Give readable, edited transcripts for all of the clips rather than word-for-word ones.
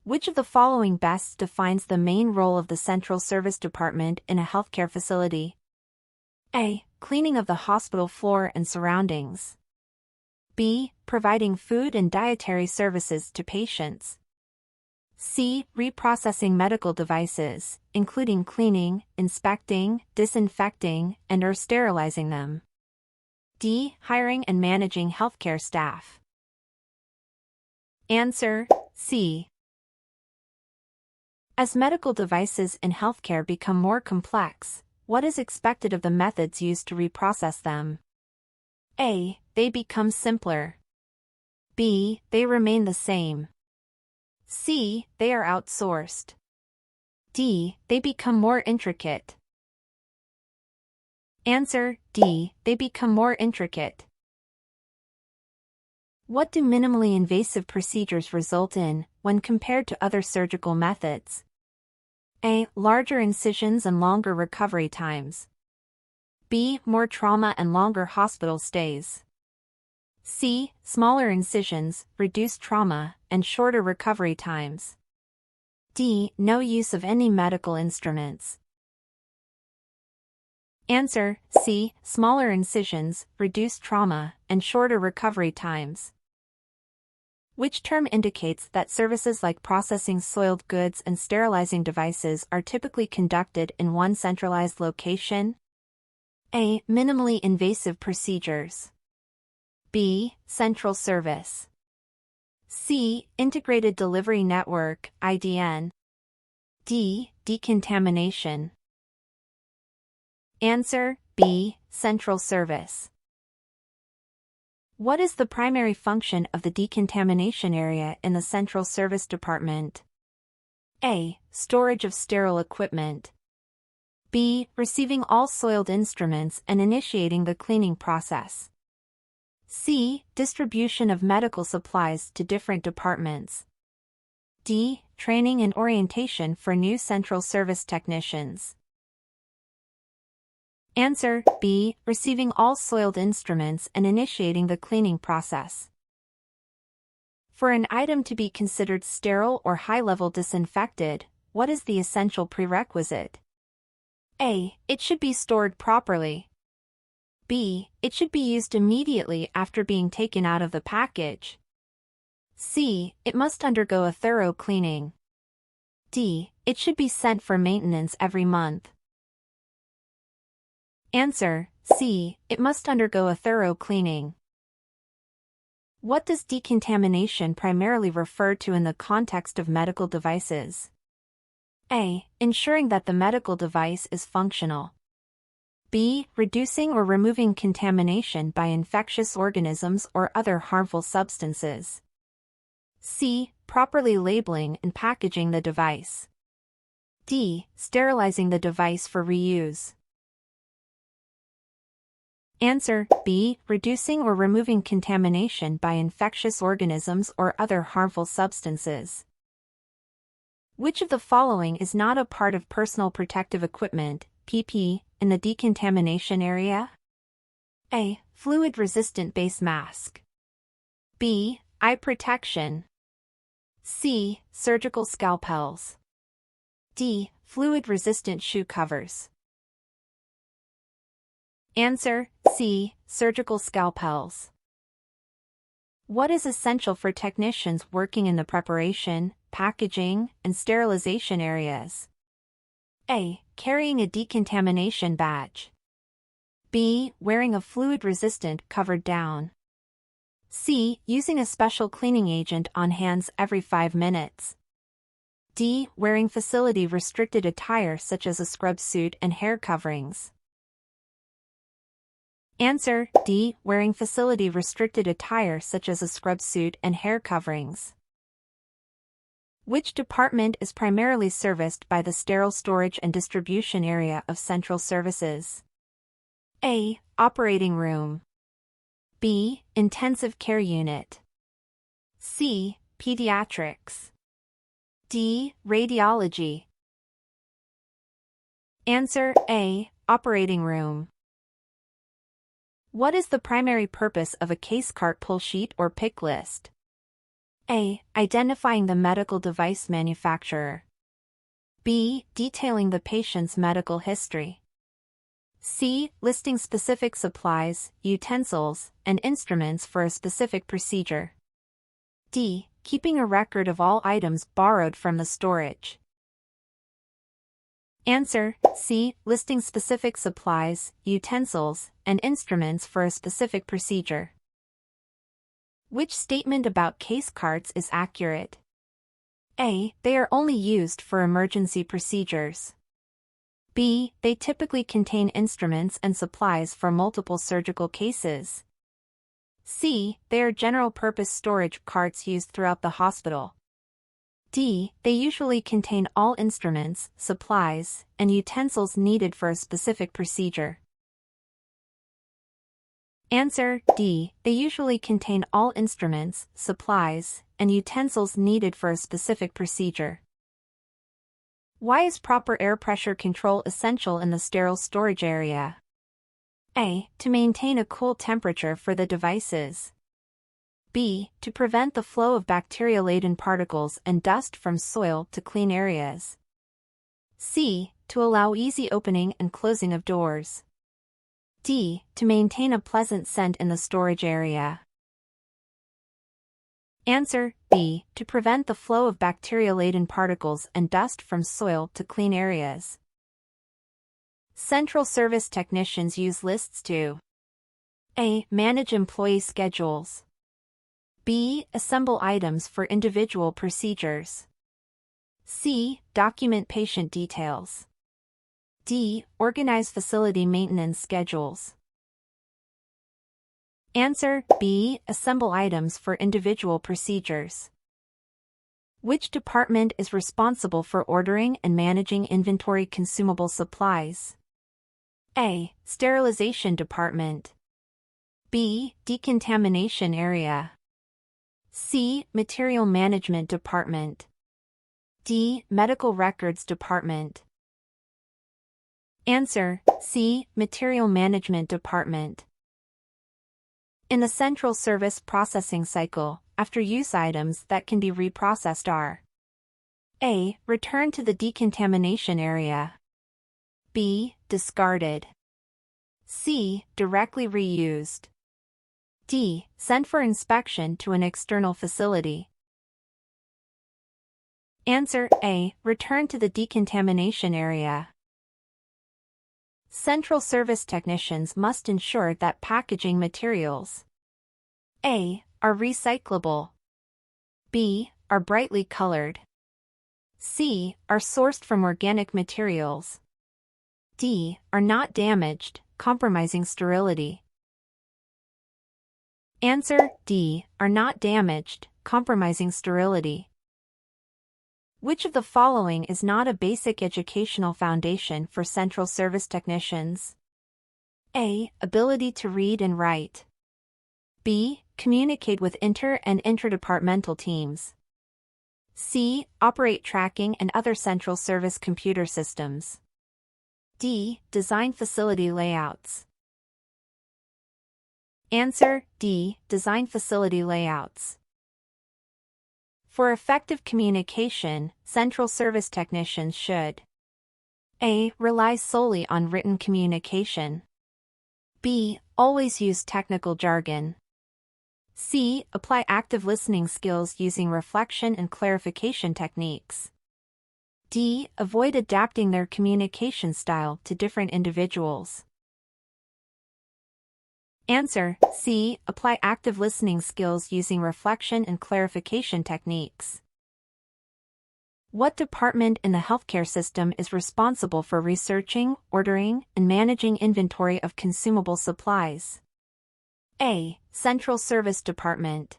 Which of the following best defines the main role of the central service department in a healthcare facility? A. Cleaning of the hospital floor and surroundings. B. Providing food and dietary services to patients. C. Reprocessing medical devices, including cleaning, inspecting, disinfecting, and/or sterilizing them. D. Hiring and managing healthcare staff. Answer: C. As medical devices in healthcare become more complex, what is expected of the methods used to reprocess them? A. They become simpler. B. They remain the same. C. They are outsourced. D. They become more intricate. Answer: D. They become more intricate. What do minimally invasive procedures result in, when compared to other surgical methods? A. Larger incisions and longer recovery times. B. More trauma and longer hospital stays. C. Smaller incisions, reduced trauma, and shorter recovery times. D. No use of any medical instruments. Answer: C. Smaller incisions, reduced trauma, and shorter recovery times. Which term indicates that services like processing soiled goods and sterilizing devices are typically conducted in one centralized location? A. Minimally invasive procedures. B. Central service. C. Integrated delivery network, IDN. D. Decontamination. Answer: B. Central service. What is the primary function of the decontamination area in the Central Service Department? A. Storage of sterile equipment. B. Receiving all soiled instruments and initiating the cleaning process. C. Distribution of medical supplies to different departments. D. Training and orientation for new Central Service technicians. Answer: B. Receiving all soiled instruments and initiating the cleaning process. For an item to be considered sterile or high-level disinfected, what is the essential prerequisite? A. It should be stored properly. B. It should be used immediately after being taken out of the package. C. It must undergo a thorough cleaning. D. It should be sent for maintenance every month. Answer: C. It must undergo a thorough cleaning. What does decontamination primarily refer to in the context of medical devices? A. Ensuring that the medical device is functional. B. Reducing or removing contamination by infectious organisms or other harmful substances. C. Properly labeling and packaging the device. D. Sterilizing the device for reuse. Answer: B. Reducing or removing contamination by infectious organisms or other harmful substances. Which of the following is not a part of personal protective equipment, PP, in the decontamination area? A. Fluid-resistant base mask. B. Eye protection. C. Surgical scalpels. D. Fluid-resistant shoe covers. Answer: C. Surgical scalpels. What is essential for technicians working in the preparation, packaging, and sterilization areas? A. Carrying a decontamination badge. B. Wearing a fluid-resistant covered down. C. Using a special cleaning agent on hands every 5 minutes. D. Wearing facility-restricted attire such as a scrub suit and hair coverings. Answer: D. Wearing facility-restricted attire such as a scrub suit and hair coverings. Which department is primarily serviced by the sterile storage and distribution area of central services? A. Operating room. B. Intensive care unit. C. Pediatrics. D. Radiology. Answer: A. Operating room. What is the primary purpose of a case cart pull sheet or pick list? A. Identifying the medical device manufacturer. B. Detailing the patient's medical history. C. Listing specific supplies, utensils, and instruments for a specific procedure. D. Keeping a record of all items borrowed from the storage. Answer: C. Listing specific supplies, utensils, and instruments for a specific procedure. Which statement about case carts is accurate? A. They are only used for emergency procedures. B. They typically contain instruments and supplies for multiple surgical cases. C. They are general-purpose storage carts used throughout the hospital. D. They usually contain all instruments, supplies, and utensils needed for a specific procedure. Answer: D. They usually contain all instruments, supplies, and utensils needed for a specific procedure. Why is proper air pressure control essential in the sterile storage area? A. To maintain a cool temperature for the devices. B. To prevent the flow of bacteria-laden particles and dust from soil to clean areas. C. To allow easy opening and closing of doors. D. To maintain a pleasant scent in the storage area. Answer: B. To prevent the flow of bacteria-laden particles and dust from soil to clean areas. Central service technicians use lists to A. Manage employee schedules. B. Assemble items for individual procedures. C. Document patient details. D. Organize facility maintenance schedules. Answer: B. Assemble items for individual procedures. Which department is responsible for ordering and managing inventory consumable supplies? A. Sterilization department. B. Decontamination area. C. Material management department. D. Medical records department. Answer: C. Material management department. In the central service processing cycle, after-use items that can be reprocessed are A. Returned to the decontamination area. B. Discarded. C. Directly reused. D. Sent for inspection to an external facility. Answer: A. Returned to the decontamination area. Central service technicians must ensure that packaging materials A. Are recyclable. B. Are brightly colored. C. Are sourced from organic materials. D. Are not damaged, compromising sterility. Answer: D. Are not damaged, compromising sterility. Which of the following is not a basic educational foundation for central service technicians? A. Ability to read and write. B. Communicate with inter- and interdepartmental teams. C. Operate tracking and other central service computer systems. D. Design facility layouts. Answer: D. Design facility layouts. For effective communication, central service technicians should A. Rely solely on written communication. B. Always use technical jargon. C. Apply active listening skills using reflection and clarification techniques. D. Avoid adapting their communication style to different individuals. Answer: C. Apply active listening skills using reflection and clarification techniques. What department in the healthcare system is responsible for researching, ordering, and managing inventory of consumable supplies? A. Central Service Department.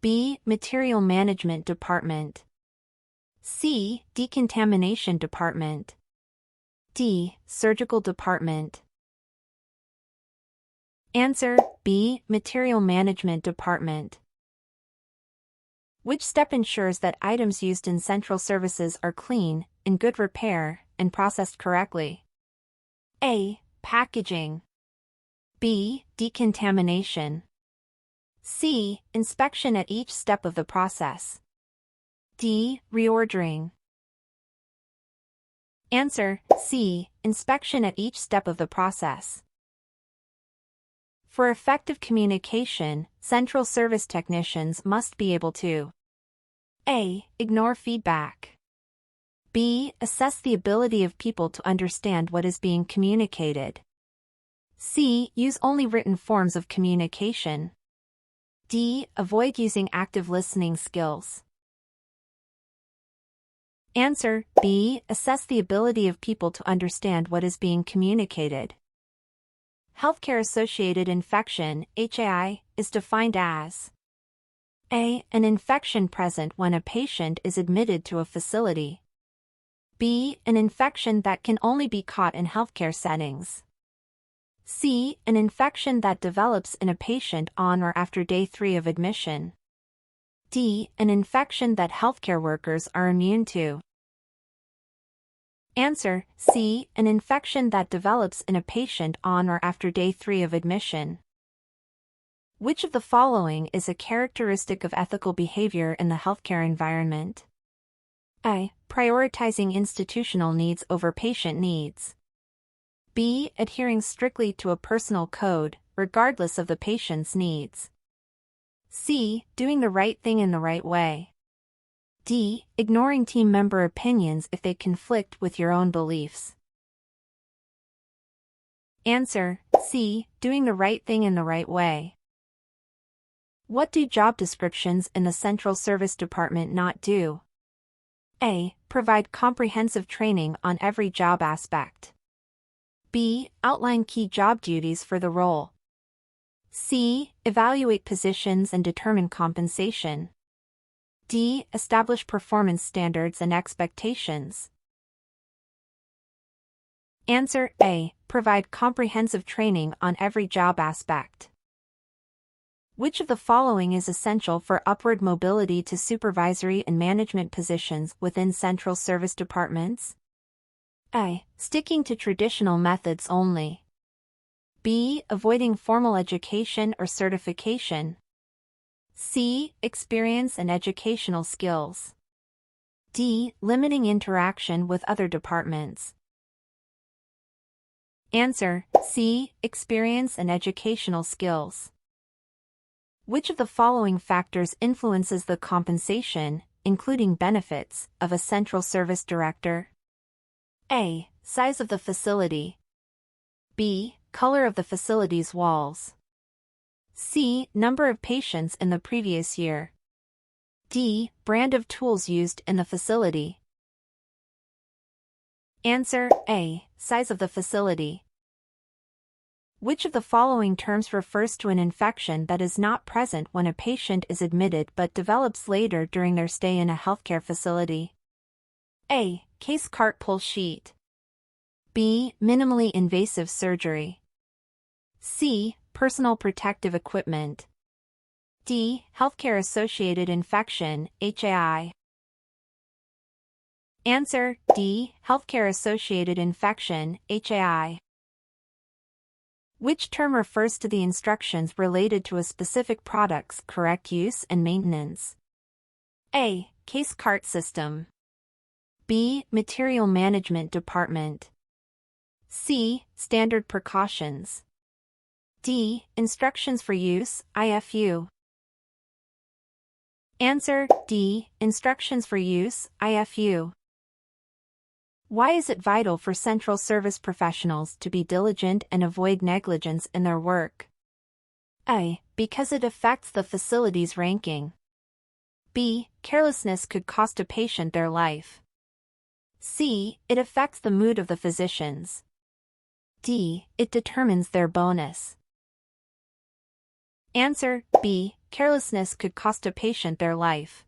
B. Material Management Department. C. Decontamination Department. D. Surgical Department. Answer: B. Material Management Department. Which step ensures that items used in central services are clean, in good repair, and processed correctly? A. Packaging. B. Decontamination. C. Inspection at each step of the process. D. Reordering. Answer: C. Inspection at each step of the process. For effective communication, central service technicians must be able to A. Ignore feedback. B. Assess the ability of people to understand what is being communicated. C. Use only written forms of communication. D. Avoid using active listening skills. Answer: B. Assess the ability of people to understand what is being communicated. Healthcare-associated infection, HAI, is defined as A. An infection present when a patient is admitted to a facility. B. An infection that can only be caught in healthcare settings. C. An infection that develops in a patient on or after day 3 of admission. D. An infection that healthcare workers are immune to. Answer: C. An infection that develops in a patient on or after day 3 of admission. Which of the following is a characteristic of ethical behavior in the healthcare environment? A. Prioritizing institutional needs over patient needs. B. Adhering strictly to a personal code, regardless of the patient's needs. C. Doing the right thing in the right way. D. Ignoring team member opinions if they conflict with your own beliefs. Answer: C. Doing the right thing in the right way. What do job descriptions in the Central Service Department not do? A. Provide comprehensive training on every job aspect. B. Outline key job duties for the role. C. Evaluate positions and determine compensation. D. Establish performance standards and expectations. Answer: A. Provide comprehensive training on every job aspect. Which of the following is essential for upward mobility to supervisory and management positions within central service departments? A. Sticking to traditional methods only. B. Avoiding formal education or certification. C. Experience and educational skills. D. Limiting interaction with other departments. Answer: C. Experience and educational skills. Which of the following factors influences the compensation, including benefits, of a central service director? A. Size of the facility. B. Color of the facility's walls. C. Number of patients in the previous year. D. Brand of tools used in the facility. Answer: A. Size of the facility. Which of the following terms refers to an infection that is not present when a patient is admitted but develops later during their stay in a healthcare facility? A. Case cart pull sheet. B. Minimally invasive surgery. C. Personal protective equipment. D. Healthcare-associated infection, HAI. Answer: D. Healthcare-associated infection, HAI. Which term refers to the instructions related to a specific product's correct use and maintenance? A. Case cart system. B. Material management department. C. Standard precautions. D. Instructions for use, IFU. Answer: D. Instructions for use, IFU. Why is it vital for central service professionals to be diligent and avoid negligence in their work? A. Because it affects the facility's ranking. B. Carelessness could cost a patient their life. C. It affects the mood of the physicians. D. It determines their bonus. Answer: B. Carelessness could cost a patient their life.